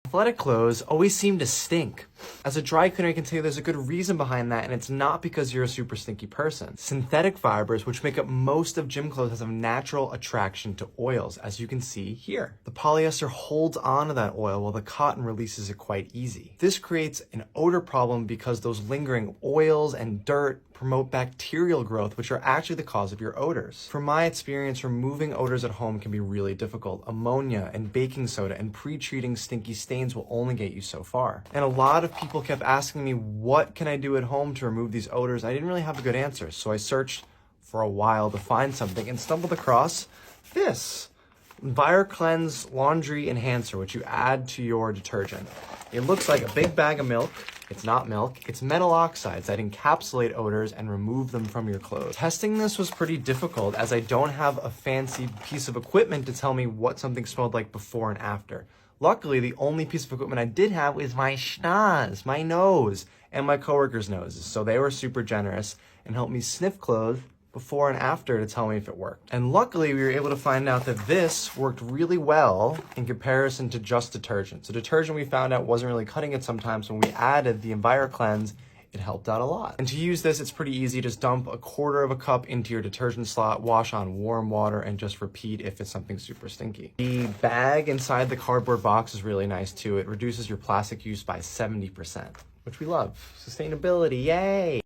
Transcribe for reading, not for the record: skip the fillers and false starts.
Athletic clothes always seem to stink. As a dry cleaner, I can tell you there's a good reason behind that, and it's not because you're a super stinky person. Synthetic fibers, which make up most of gym clothes, have a natural attraction to oils, as you can see here. The polyester holds onto that oil while the cotton releases it quite easy. This creates an odor problem because those lingering oils and dirt promote bacterial growth, which are actually the cause of your odors. From my experience, removing odors at home can be really difficult. Ammonia and baking soda and pre-treating stinky stains will only get you so far. And a lot of people kept asking me, what can I do at home to remove these odors? I didn't really have a good answer, so I searched for a while to find something and stumbled across this EnviroKlenz Laundry Enhancer, which you add to your detergent. It looks like a big bag of milk. It's not milk, it's metal oxides that encapsulate odors and remove them from your clothes. Testing this was pretty difficult as I don't have a fancy piece of equipment to tell me what something smelled like before and after. Luckily, the only piece of equipment I did have was my schnoz, my nose, and my coworkers' noses. So they were super generous and helped me sniff clothes before and after to tell me if it worked. And luckily, we were able to find out that this worked really well in comparison to just detergent. So detergent, we found out, wasn't really cutting it sometimes. When we added the EnviroKlenz, it helped out a lot. And to use this, it's pretty easy. Just dump 1/4 cup into your detergent slot, wash on warm water, and just repeat if it's something super stinky. The bag inside the cardboard box is really nice too. It reduces your plastic use by 70%, which we love. Sustainability, yay!